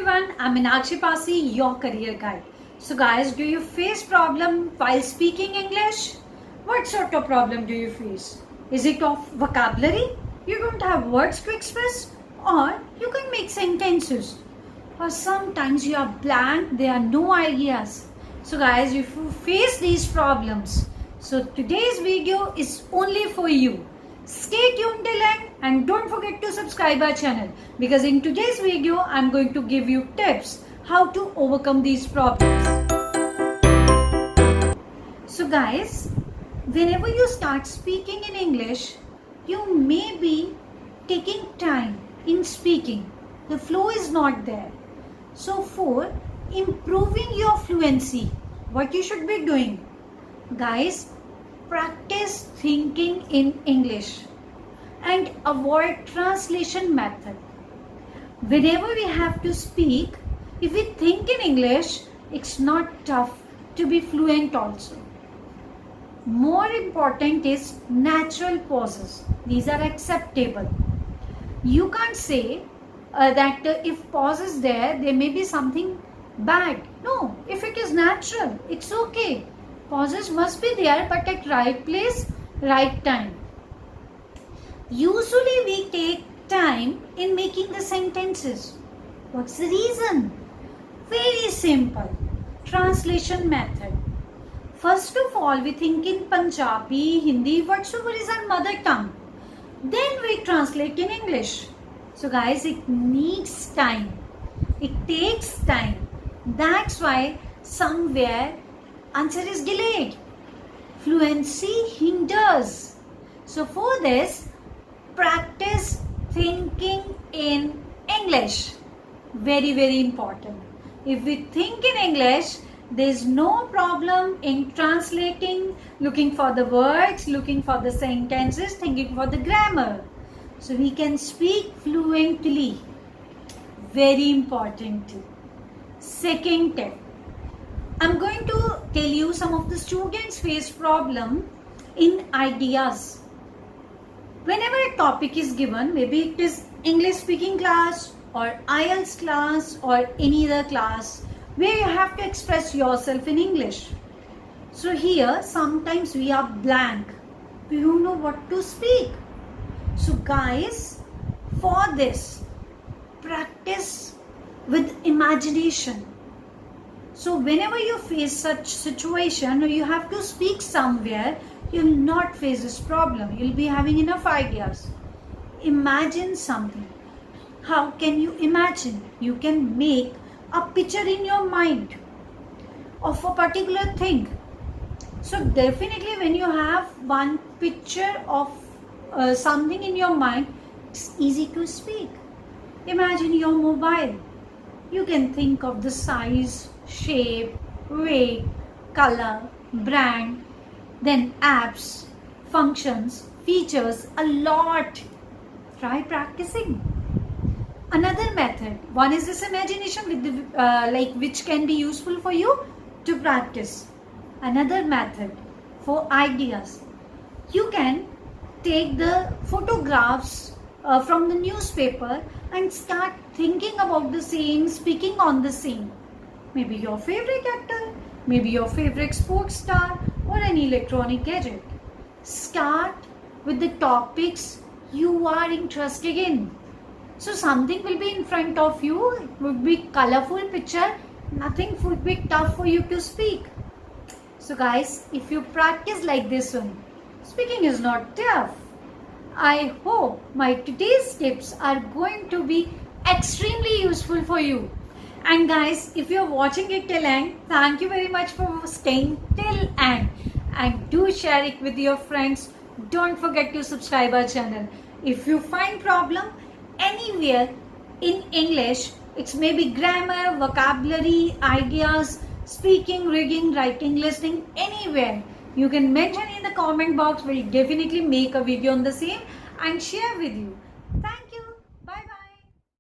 everyone, I'm Meenakshi Pasi, your career guide. So guys, do you face problem while speaking English? What sort of problem do you face? Is it of vocabulary? You don't have words to express? Or you can make sentences? Or sometimes you are blank, there are no ideas. So guys, if you face these problems, so today's video is only for you. Stay tuned till end and don't forget to subscribe our channel, because in today's video I'm going to give you tips how to overcome these problems. So guys, whenever you start speaking in English, you may be taking time in speaking. The flow is not there. So for improving your fluency, what you should be doing? Guys, practice thinking in English and avoid translation method. Whenever we have to speak, if we think in English, it's not tough to be fluent also. More important is natural pauses. These are acceptable. You can't say that if pause is there may be something bad. No, if it is natural, it's okay. Pauses must be there, but at right place, right time. Usually we take time in making the sentences. What's the reason? Very simple. Translation method. First of all, we think in Punjabi, Hindi, whatsoever is our mother tongue. Then we translate in English. So guys, it needs time. It takes time. That's why somewhere answer is delayed. Fluency hinders. So for this, practice thinking in English. Very, very important. If we think in English, there is no problem in translating, looking for the words, looking for the sentences, thinking for the grammar. So we can speak fluently. Very important tip. Second tip. I'm going to tell you some of the students face problem in ideas. Whenever a topic is given, maybe it is English speaking class or IELTS class or any other class where you have to express yourself in English. So here sometimes we are blank. We don't know what to speak. So guys, for this, practice with imagination. So whenever you face such situation or you have to speak somewhere, you will not face this problem. You will be having enough ideas. Imagine something. How can you imagine? You can make a picture in your mind of a particular thing. So definitely when you have one picture of something in your mind, it's easy to speak. Imagine your mobile. You can think of the size, shape, weight, color, brand, then apps, functions, features, a lot. Try practicing. Another method, one is this imagination with the, which can be useful for you to practice. Another method for ideas, you can take the photographs from the newspaper and start thinking about the same, speaking on the same. Maybe your favorite actor, maybe your favorite sports star or an electronic gadget. Start with the topics you are interested in. So something will be in front of you, it would be colorful picture, nothing would be tough for you to speak. So guys, if you practice like this one, speaking is not tough. I hope my today's tips are going to be extremely useful for you. And guys, if you're watching it till end, thank you very much for staying till end. And do share it with your friends. Don't forget to subscribe our channel. If you find problem anywhere in English, it's maybe grammar, vocabulary, ideas, speaking, reading, writing, listening, anywhere, you can mention in the comment box. We'll definitely make a video on the same and share with you.